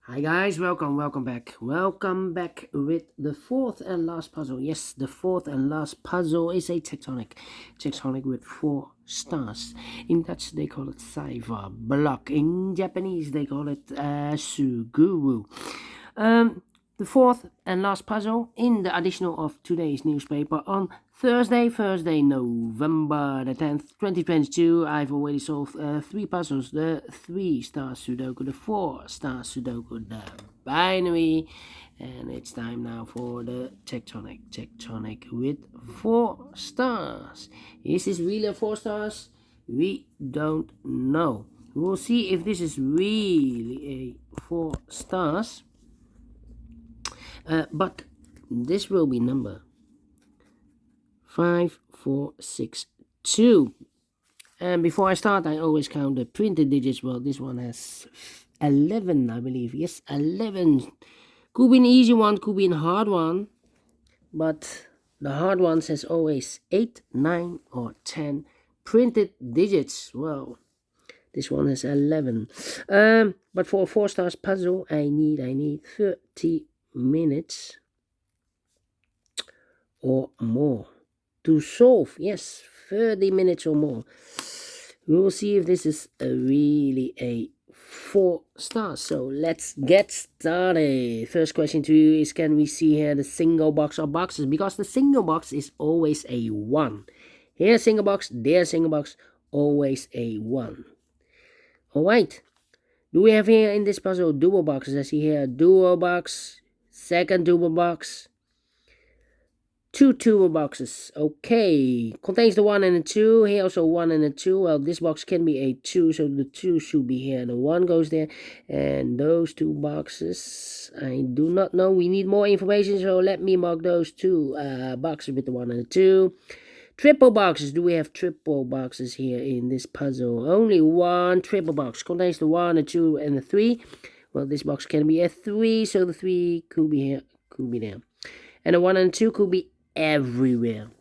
Hi guys, welcome back with the fourth and last puzzle. Yes, the fourth and last puzzle is a tectonic with 4 stars. In Dutch they call it cypher block. In Japanese they call it Suguru. The fourth and last puzzle in the additional of today's newspaper on Thursday, November the 10th, 2022. I've already solved 3 puzzles: the 3-star Sudoku, the 4-star Sudoku, the binary, and it's time now for the tectonic with 4 stars. Is this really 4 stars? We don't know. We'll see if this is really a 4 stars. But this will be number 5462. And before I start, I always count the printed digits. Well, this one has 11, I believe. Yes, 11. Could be an easy one, could be a hard one. But the hard ones has always 8, 9, or 10 printed digits. Well, this one has 11. But for a 4 stars puzzle, I need 30 minutes or more to solve. Yes, 30 minutes or more. We will see if this is really a 4 stars. So let's get started. First question to you is, can we see here the single box or boxes? Because the single box is always a 1. Here single box, there single box, always a 1. Alright. Do we have here in this puzzle dual boxes? I see here a dual box, second dual box, 2 dual boxes. Okay, contains the 1 and the 2. Here also 1 and a 2. Well, this box can be a 2, so the 2 should be here. The 1 goes there, and those 2 boxes, I do not know. We need more information, so let me mark those 2 boxes with the 1 and the 2. Triple boxes. Do we have triple boxes here in this puzzle? Only 1 triple box. Contains the 1, the 2, and the 3. Well, this box can be a 3, so the 3 could be here, could be there. And the 1 and 2 could be everywhere.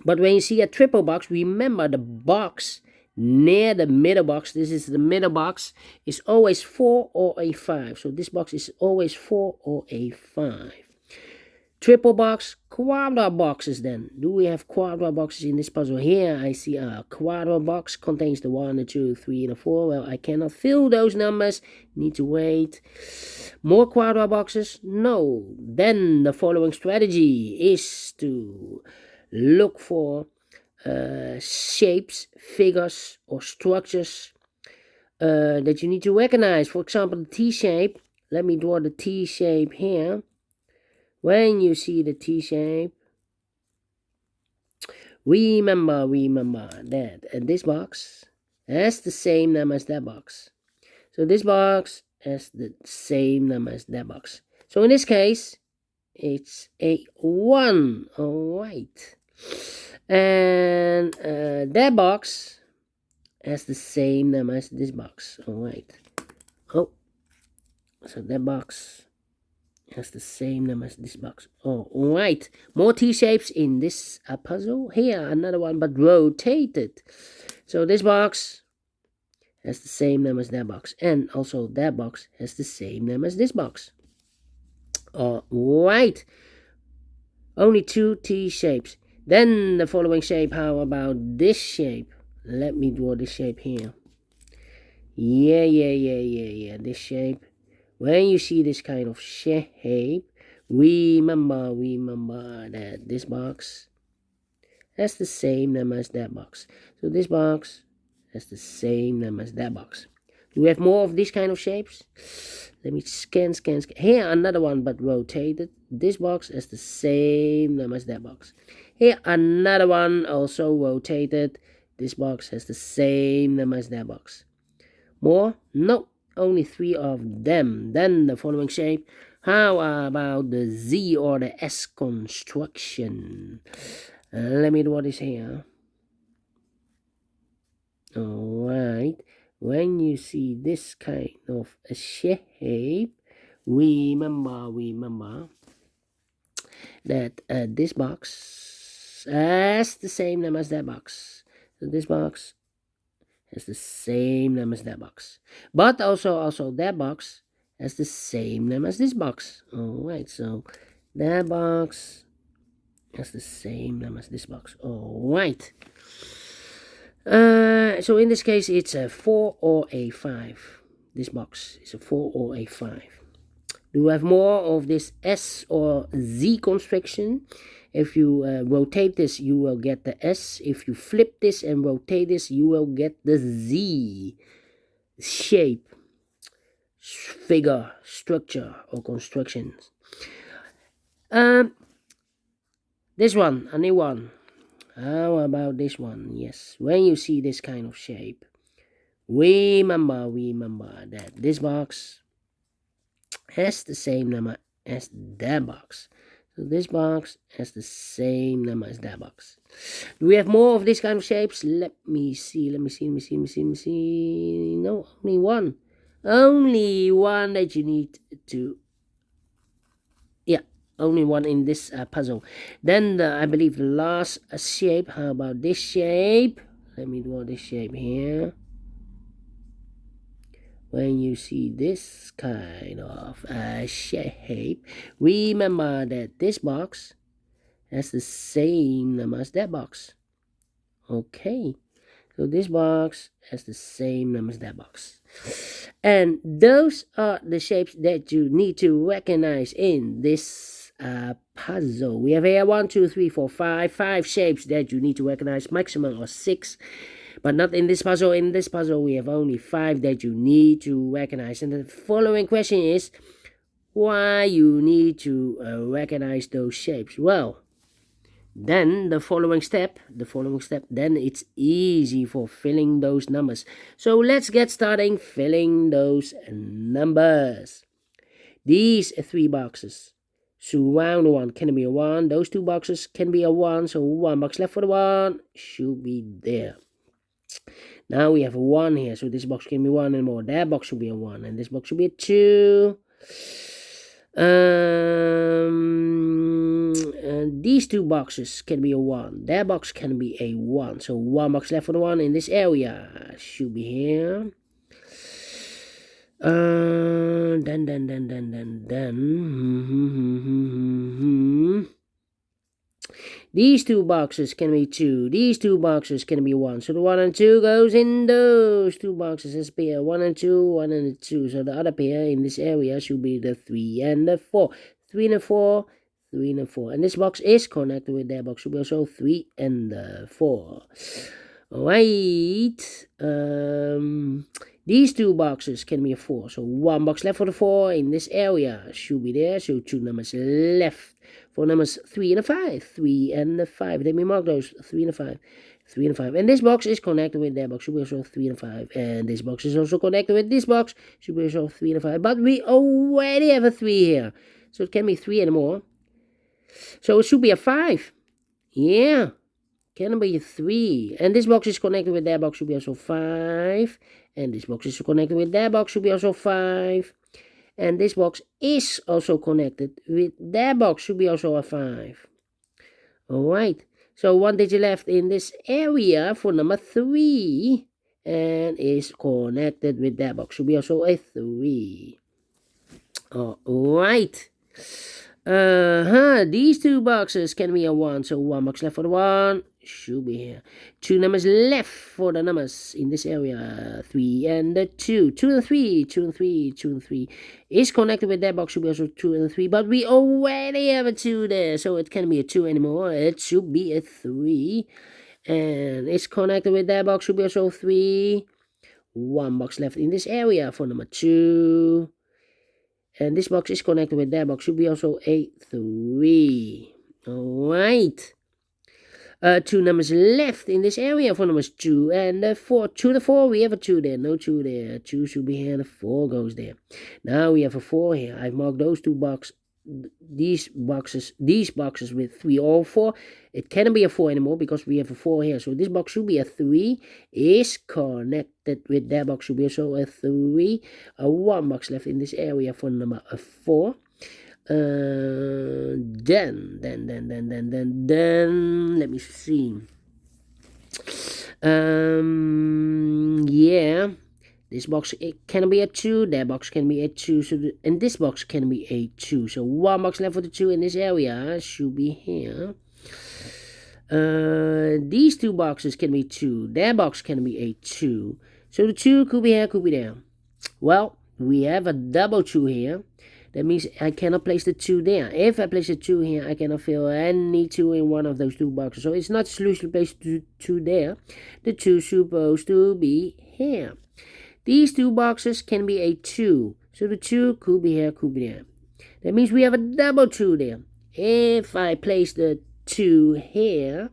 But when you see a triple box, remember the box near the middle box, this is the middle box, is always 4 or a 5. So this box is always 4 or a 5. Triple box, quadra boxes then. Do we have quadra boxes in this puzzle? Here I see a quadra box, contains the 1, the 2, 3, and the 4. Well, I cannot fill those numbers. Need to wait. More quadra boxes? No. Then the following strategy is to look for shapes, figures, or structures that you need to recognize. For example, the T shape. Let me draw the T shape here. When you see the T shape, remember that this box has the same number as that box. So this box has the same number as that box. So in this case, it's a 1. Alright. And that box has the same number as this box. Alright. Oh. So that box has the same number as this box. Oh, alright. More T-shapes in this puzzle. Here, another one, but rotated. So this box has the same number as that box. And also that box has the same number as this box. Alright. Only 2 T-shapes. Then the following shape. How about this shape? Let me draw this shape here. Yeah. This shape. When you see this kind of shape, remember that this box has the same number as that box. So this box has the same number as that box. Do we have more of these kind of shapes? Let me scan. Here, another one, but rotated. This box has the same number as that box. Here, another one, also rotated. This box has the same number as that box. More? No. Only 3 of them. Then the following shape. How about the Z or the S construction? Let me draw this here. Alright. When you see this kind of a shape, remember that this box has the same number as that box. So this box has the same number as that box. But also that box has the same name as this box. Alright, so that box has the same name as this box. Alright. So in this case, it's a 4 or a 5. This box is a 4 or a 5. Do we have more of this S or Z construction? If you rotate this, you will get the S. If you flip this and rotate this, you will get the Z shape, figure, structure, or constructions. This one, a new one. How about this one? Yes, when you see this kind of shape, remember that this box has the same number as that box. So this box has the same number as that box. Do we have more of this kind of shapes? Let me see. No, only one. Only one that you need to... Yeah, only one in this puzzle. Then I believe the last shape. How about this shape? Let me draw this shape here. When you see this kind of shape, remember that this box has the same number as that box. Okay, so this box has the same number as that box. And those are the shapes that you need to recognize in this puzzle. We have here 1, 2, 3, 4, 5 shapes that you need to recognize, maximum of 6. But not in this puzzle. In this puzzle, we have only 5 that you need to recognize. And the following question is, why you need to recognize those shapes? Well, then the following step, then it's easy for filling those numbers. So let's get starting filling those numbers. These 3 boxes. Surround 1 can be a 1. Those 2 boxes can be a 1. So 1 box left for the 1 should be there. Now we have a 1 here, so this box can be 1 and more. That box should be a 1, and this box should be a 2. And these 2 boxes can be a 1. That box can be a 1. So 1 box left for the 1 in this area should be here. These 2 boxes can be 2. These 2 boxes can be 1. So the 1 and 2 goes in those 2 boxes as pair. 1 and 2, 1 and 2. So the other pair in this area should be the 3 and the 4. 3 and the 4, 3 and the 4. And this box is connected with that box. Should be also 3 and the 4. Alright. These 2 boxes can be a 4. So 1 box left for the 4 in this area should be there. So 2 numbers left for numbers 3 and 5. 3 and 5. Let me mark those. 3 and 5. 3 and 5. And this box is connected with that box. Should be also 3 and 5. And this box is also connected with this box. Should be also 3 and 5. But we already have a 3 here. So it can be 3 and more. So it should be a 5. Yeah. Can be a 3. And this box is connected with that box. Should be also 5. And this box is connected with that box. Should be also 5. And this box is also connected with that box. Should be also a 5. Alright. So 1 digit left in this area for number 3. And is connected with that box. Should be also a 3. Alright. These 2 boxes can be a 1. So 1 box left for the 1. Should be here. 2 numbers left for the numbers in this area. 3 and the 2. 2 and 3. 2 and 3. 2 and 3. Is connected with that box. Should be also 2 and 3. But we already have a 2 there. So it can't be a 2 anymore. It should be a 3. And it's connected with that box. Should be also 3. 1 box left in this area for number 2. And this box is connected with that box. Should be also a 3. Alright. 2 numbers left in this area for numbers 2 and 4. 2 to 4, we have a 2 there. No 2 there. 2 should be here and a 4 goes there. Now we have a 4 here. I've marked those 2 boxes. These boxes with 3 or 4. It can't be a 4 anymore because we have a 4 here. So this box should be a 3. Is connected with that box. Should be also a 3. 1 box left in this area for number 4. Then let me see. Yeah, This box, it can be a 2, that box can be a 2, so and this box can be a 2. So one box left for the 2 in this area should be here. These two boxes can be 2, that box can be a 2. So the 2 could be here, could be there. Well, we have a double 2 here. That means I cannot place the 2 there. If I place the 2 here, I cannot fill any 2 in one of those two boxes. So it's not a solution to place the 2 there. The 2 is supposed to be here. These two boxes can be a 2. So the 2 could be here, could be there. That means we have a double 2 there. If I place the 2 here,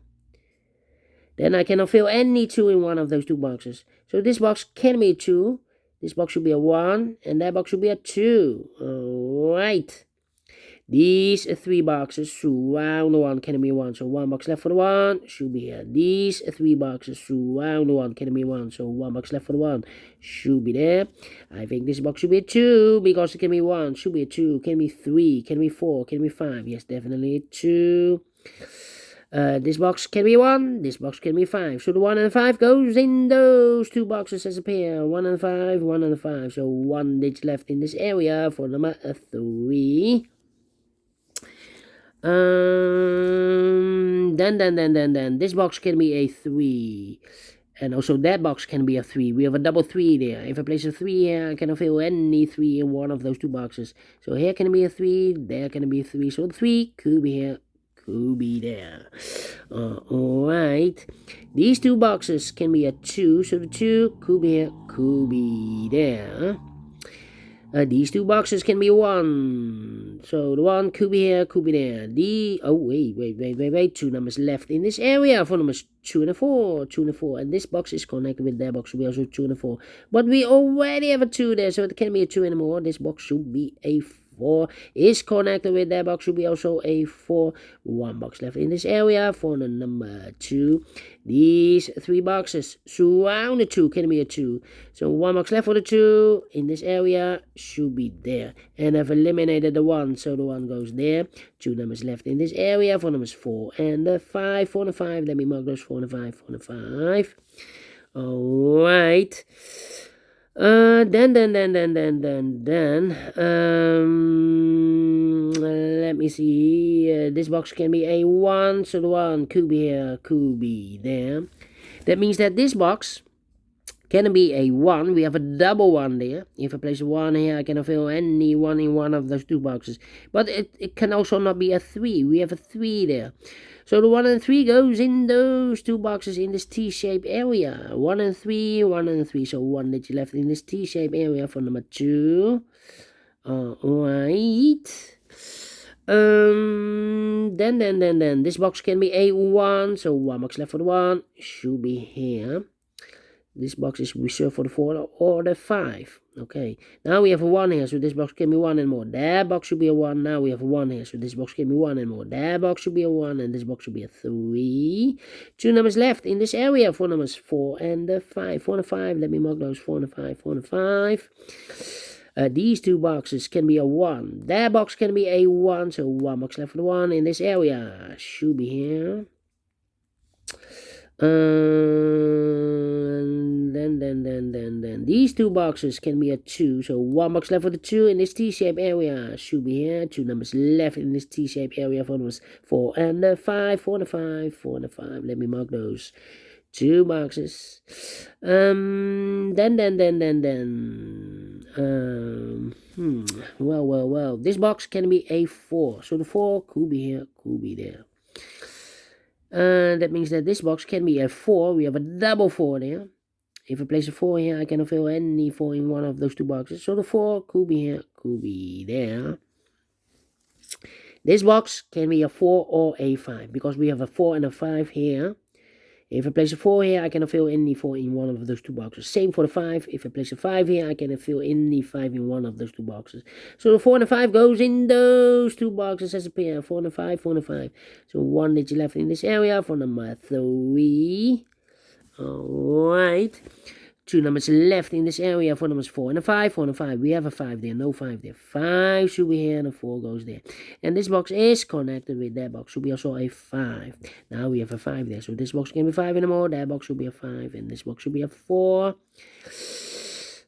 then I cannot fill any 2 in one of those two boxes. So this box can be a 2. This box should be a 1, and that box should be a 2. Alright. These 3 boxes surround the 1 can be 1. So 1 box left for the 1 should be here. These 3 boxes surround the 1 can be 1. So 1 box left for the 1 should be there. I think this box should be a 2 because it can be 1. Should be a 2. Can be 3. Can be 4. Can be 5. Yes, definitely a 2. This box can be 1, this box can be 5. So the 1 and the 5 goes in those two boxes as a pair. 1 and 5, 1 and 5. So 1 digit left in this area for number 3. Then this box can be a 3. And also that box can be a 3. We have a double 3 there. If I place a 3 here, I cannot fill any 3 in one of those two boxes. So here can be a 3, there can be a 3. So the 3 could be here, could be there. Alright. These two boxes can be a 2. So the 2 could be here, could be there. These two boxes can be 1. So the 1 could be here, could be there. Wait. 2 numbers left in this area for numbers 2 and 4. 2 and 4. And this box is connected with that box. So we also 2 and 4. But we already have a 2 there. So it can be a 2 anymore. This box should be a 4. Is connected with that box. Should be also a 4. 1 box left in this area for the number 2. These 3 boxes surround the 2 can be a 2. So 1 box left for the 2 in this area should be there. And I've eliminated the 1. So the 1 goes there. 2 numbers left in this area for numbers 4 and the 5. 4 and the 5. Let me mark those 4 and the 5. 4 and the 5. Alright. Let me see. This box can be a 1, so the 1 could be here, could be there. That means that this box can be a 1. We have a double 1 there. If I place a 1 here, I cannot fill any 1 in one of those two boxes. But it can also not be a 3. We have a 3 there. So the 1 and 3 goes in those two boxes in this T-shaped area. 1 and 3, 1 and 3. So 1 digit left in this T-shaped area for number 2. Alright. Then this box can be a 1. So 1 box left for the 1 should be here. This box is reserved for the 4 or the 5. Okay. Now we have a 1 here, so this box can be 1 and more. That box should be a 1. Now we have a 1 here, so this box can be 1 and more. That box should be a 1, and this box should be a 3. 2 numbers left in this area for numbers 4 and the 5. 4 and 5. Let me mark those 4 and 5. 4 and 5. These two boxes can be a 1. That box can be a 1, so 1 box left for the 1 in this area should be here. Then these two boxes can be a 2. So 1 box left for the 2 in this T-shaped area should be here. 2 numbers left in this T-shaped area for numbers 4 and the 5. 4 and the 5. 4 and the 5. Let me mark those 2 boxes. Well. This box can be a 4. So the 4 could be here, could be there. That means that this box can be a 4. We have a double 4 there. If I place a 4 here, I cannot fill any 4 in one of those two boxes. So the 4 could be here, could be there. This box can be a 4 or a 5 because we have a 4 and a 5 here. If I place a 4 here, I cannot fill any 4 in one of those two boxes. Same for the 5. If I place a 5 here, I cannot fill any 5 in one of those two boxes. So the 4 and the 5 goes in those two boxes as a pair. 4 and a 5, 4 and a 5. So 1 digit left in this area for number 3. Alright. 2 numbers left in this area for numbers 4 and a 5. 4 and a 5. We have a 5 there. No 5 there. 5 should be here and a 4 goes there. And this box is connected with that box. Should be also a 5. Now we have a 5 there. So this box can be 5 anymore. That box should be a 5. And this box should be a 4.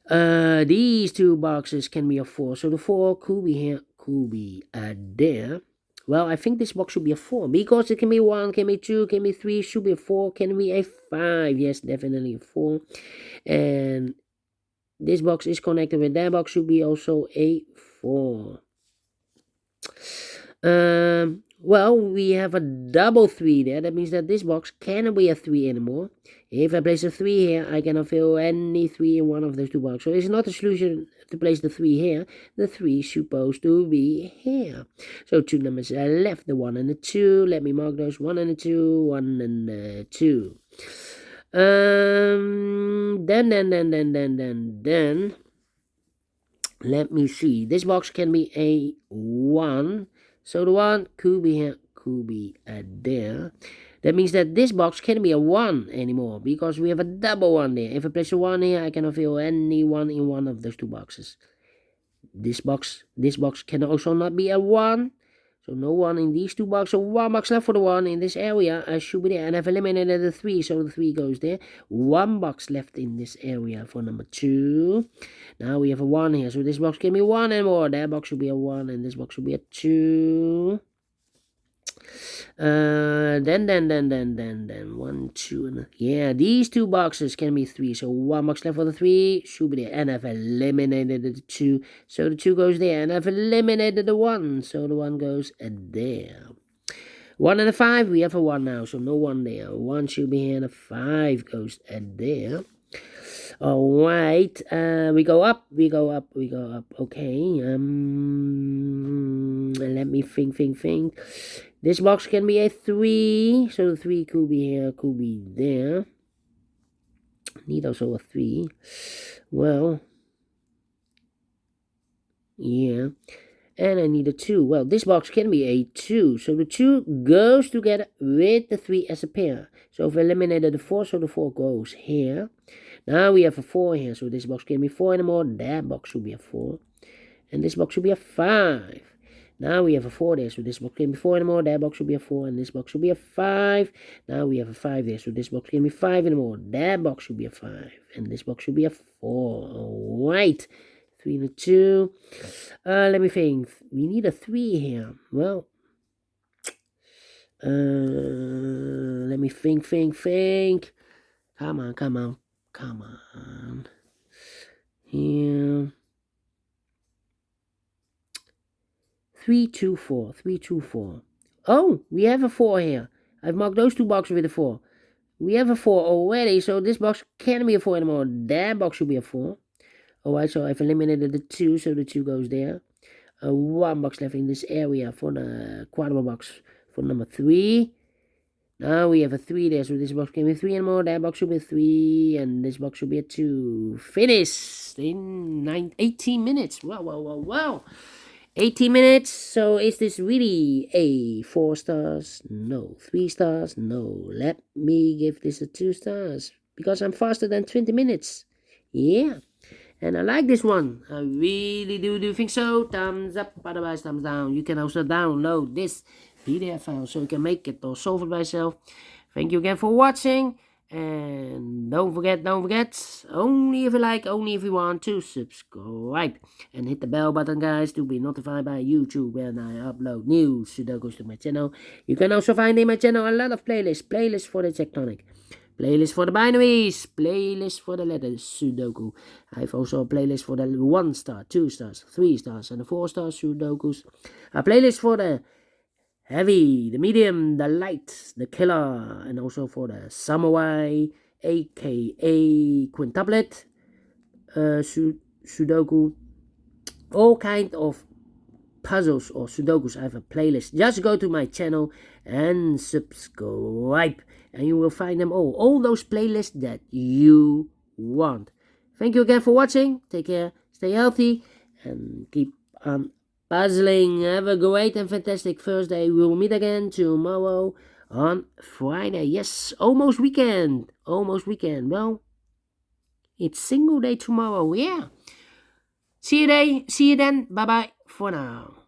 These two boxes can be a 4. So the 4 could be here, could be there. Well, I think this box should be a 4 because it can be 1, can be 2, can be 3, should be a 4, can be a 5. Yes, definitely a 4. And this box is connected with that box, should be also a 4. Well, we have a double 3 there. That means that this box cannot be a 3 anymore. If I place a 3 here, I cannot fill any 3 in one of those two boxes. So it's not a solution to place the 3 here. The 3 is supposed to be here. So two numbers are left, the 1 and the 2. Let me mark those 1 and the 2, 1 and the 2. Then let me see. This box can be a 1. So the 1 could be here, could be there. That means that this box can't be a 1 anymore because we have a double 1 there. If I place a 1 here, I cannot fill any 1 in one of those two boxes. This box can also not be a 1. So no 1 in these two boxes. So 1 box left for the 1 in this area. I should be there. And I've eliminated the 3. So the 3 goes there. 1 box left in this area for number 2. Now we have a 1 here. So this box can be 1 and more. That box should be a 1. And this box should be a 2. Then 1, 2, and yeah, these two boxes can be 3. So 1 box left for the 3 should be there, and I've eliminated the 2, so the 2 goes there, and I've eliminated the 1, so the 1 goes there. 1 and a 5, we have a 1 now, so no 1 there. 1 should be here, and a 5 goes there. Alright, we go up. Okay, let me think. This box can be a 3, so the 3 could be here, could be there. Need also a 3. Well, yeah. And I need a 2. Well, this box can be a 2. So the 2 goes together with the 3 as a pair. So if we eliminated the 4, so the 4 goes here. Now we have a 4 here. So this box can be 4 anymore. That box should be a 4. And this box should be a 5. Now we have a 4 there. So this box can be 4 anymore. That box should be a 4. And this box should be a 5. Now we have a 5 there. So this box can be 5 anymore. That box should be a 5. And this box should be a 4. Alright. 3 and a 2. Let me think. We need a 3 here. Well, let me think. Come on. Here. 3, 2, 4. 3, 2, 4. Oh, we have a 4 here. I've marked those two boxes with a 4. We have a 4 already, so this box can't be a 4 anymore. That box should be a 4. Alright, so I've eliminated the 2, so the 2 goes there. 1 box left in this area for the quadruple box for number 3. Now we have a 3 there, so this box can be 3 anymore. That box should be a 3, and this box should be a 2. Finished in 18 minutes. Wow. 18 minutes. So is this really a 4 stars? No. 3 stars? No. Let me give this a 2 stars because I'm faster than 20 minutes. Yeah. And I like this one. I really do think so. Thumbs up, otherwise thumbs down. You can also download this PDF file so you can make it or solve it by yourself. Thank you again for watching. And don't forget, only if you like, only if you want to subscribe. And hit the bell button, guys, to be notified by YouTube when I upload new Sudokus to my channel. You can also find in my channel a lot of playlists for the Tectonic. Playlist for the binaries, playlist for the letters Sudoku. I have also a playlist for the 1 star, 2 stars, 3 stars, and the 4 star Sudokus. A playlist for the heavy, the medium, the light, the killer, and also for the samurai, a.k.a. quintuplet, Sudoku, all kind of puzzles or Sudokus. I have a playlist. Just go to my channel and subscribe, and you will find them all those playlists that you want. Thank you again for watching. Take care, stay healthy, and keep on puzzling. Have a great and fantastic Thursday. We will meet again tomorrow on Friday. Yes, almost weekend. Well, it's single day tomorrow. Yeah. See you then. Bye bye for now.